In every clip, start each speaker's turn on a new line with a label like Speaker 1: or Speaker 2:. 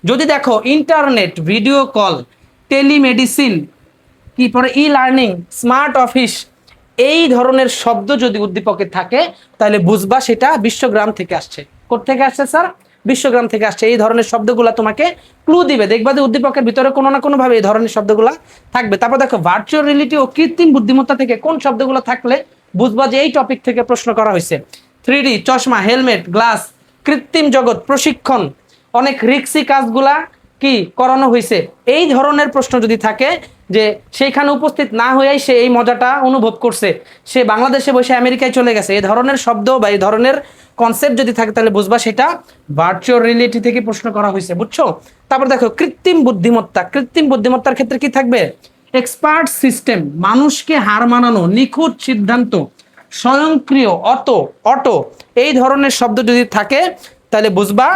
Speaker 1: যদি দেখো internet, video call, telemedicine, কি পরে ই লার্নিং, স্মার্ট অফিস, এই ধরনের শব্দ যদি উদ্দীপকে থাকে তাহলে বুঝবা সেটা বিশ্বগ্রাম থেকে আসছে। কোত্থেকে আসছে স্যার? বিশ্বগ্রাম থেকে আসছে। এই ধরনের শব্দগুলা তোমাকে ক্লু দিবে, দেখবা যে উদ্দীপকের ভিতরে কোনো না কোনো ভাবে এই ধরনের শব্দগুলা থাকবে। তারপর দেখো ভার্চুয়াল রিয়েলিটি ও কৃত্রিম বুদ্ধিমত্তা থেকে কোন শব্দগুলো থাকলে বুঝবা যে এই টপিক থেকে প্রশ্ন করা হয়েছে। 3D, চশমা, হেলমেট, গ্লাস, কৃত্রিম জগৎ, প্রশিক্ষণ, অনেক রিক্সি কাজগুলা কি করানো হয়েছে। এই ধরনের প্রশ্ন যদি থাকে যে সেইখানে উপস্থিত না হয়েই সে এই মজাটা অনুভব করছে, সে বাংলাদেশে বসে আমেরিকায় চলে গেছে, এই ধরনের শব্দ বা এই ধরনের কনসেপ্ট যদি থাকে তাহলে বুঝবা সেটা ভার্চুয়াল রিয়েলিটি থেকে প্রশ্ন করা হয়েছে। বুঝছো? তারপর দেখো কৃত্রিম বুদ্ধিমত্তা। কৃত্রিম বুদ্ধিমত্তার ক্ষেত্রে কি থাকবে? এক্সপার্ট সিস্টেম, মানুষকে হার মানানো, নিখুঁত সিদ্ধান্ত, স্বয়ংক্রিয়, অটো, এই ধরনের শব্দ যদি থাকে তাহলে বুঝবা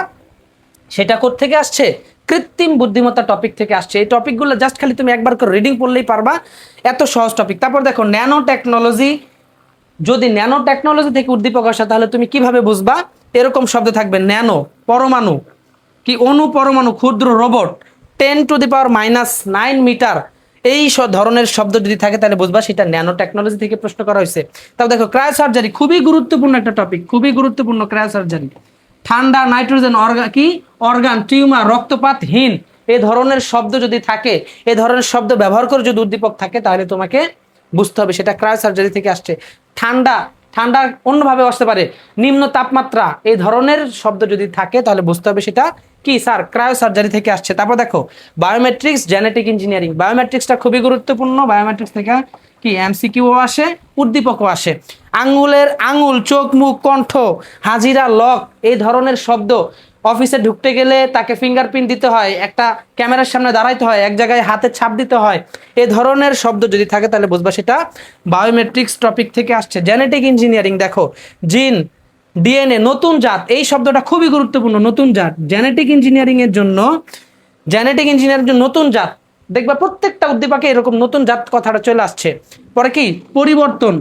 Speaker 1: সেটা কোত্থেকে আসছে? কৃত্রিম বুদ্ধিমত্তা টপিক থেকে আসছে। এই টপিকগুলো জাস্ট খালি তুমি একবার করে রিডিং পড়লেই পারবা, এত সহজ টপিক। তারপর দেখো ন্যানো টেকনোলজি, যদি ন্যানো টেকনোলজি থেকে উদ্দীপক আসে তাহলে তুমি কিভাবে বুঝবা? এরকম শব্দ থাকবে, ন্যানো, পরমাণু, কি অনু পরমাণু, ক্ষুদ্র, রোবট, 10⁻⁹ মিটার, এই ধরনের শব্দ যদি থাকে তাহলে বুঝবা সেটা ন্যানো টেকনোলজি থেকে প্রশ্ন করা হয়েছে। তারপর দেখো ক্রায়োসার্জারি, খুবই গুরুত্বপূর্ণ একটা টপিক, খুবই গুরুত্বপূর্ণ ক্রায়োসার্জারি। ঠান্ডা, নাইট্রোজেন, অর্গান, টিউমার, রক্তপাতহীন, এই ধরনের শব্দ যদি থাকে, এই ধরনের শব্দ ব্যবহার করে যদি উদ্দীপক থাকে তাহলে তোমাকে বুঝতে হবে সেটা ক্রায়োসার্জারি থেকে আসছে। ঠান্ডা, ঠান্ডা অন্যভাবে আসতে পারে, নিম্ন তাপমাত্রা, এই ধরনের শব্দ যদি থাকে তাহলে বুঝতে হবে সেটা কি স্যার? ক্রায়োসার্জারি থেকে আসছে। তারপর দেখো বায়োমেট্রিক্স, জেনেটিক ইঞ্জিনিয়ারিং, বায়োমেট্রিক্সটা খুবই গুরুত্বপূর্ণ। বায়োমেট্রিক্স থেকে কি এমসিকিউও আসে, উদ্দীপকও আসে। আঙুল, চোখ, মুখ, কণ্ঠ, হাজিরা, লক, এই ধরনের শব্দ। অফিসে ঢুকতে গেলে তাকে ফিঙ্গারপ্রিন্ট দিতে হয়, একটা ক্যামেরার সামনে দাঁড়াইতে হয়, এক জায়গায় হাতের ছাপ দিতে হয়, এই ধরনের শব্দ যদি থাকে তাহলে বুঝবা সেটা বায়োমেট্রিক্স টপিক থেকে আসছে। জেনেটিক ইঞ্জিনিয়ারিং, দেখো জিন, ডিএনএ, নতুন জাত, এই শব্দটা খুবই গুরুত্বপূর্ণ। নতুন জাত, জেনেটিক ইঞ্জিনিয়ারিং এর জন্য নতুন জাত, দেখবা প্রত্যেকটা উদ্দীপকে এরকম নতুন জাত কথাটা চলে আসছে। পরে কি পরিবর্তন,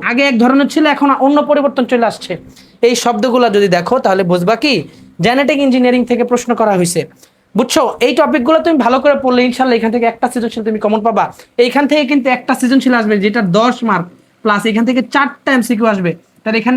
Speaker 1: আগে এক ধরনের ছিল এখন অন্য পরিবর্তন চলে আসছে। এই শব্দগুলো যদি দেখো তাহলে বুঝবা কি জেনেটিক ইঞ্জিনিয়ারিং থেকে প্রশ্ন করা হয়েছে। বুঝছো? এই টপিকগুলো তুমি ভালো করে পড়লে ইনশাল্লাহ এখান থেকে একটা সৃজনশীল তুমি কমন পাবা। এইখান থেকে কিন্তু একটা সৃজনশীল আসবে যেটা 10 মার্ক প্লাস, এখান থেকে 4টা এমসিকিউ আসবে। তাহলে এখান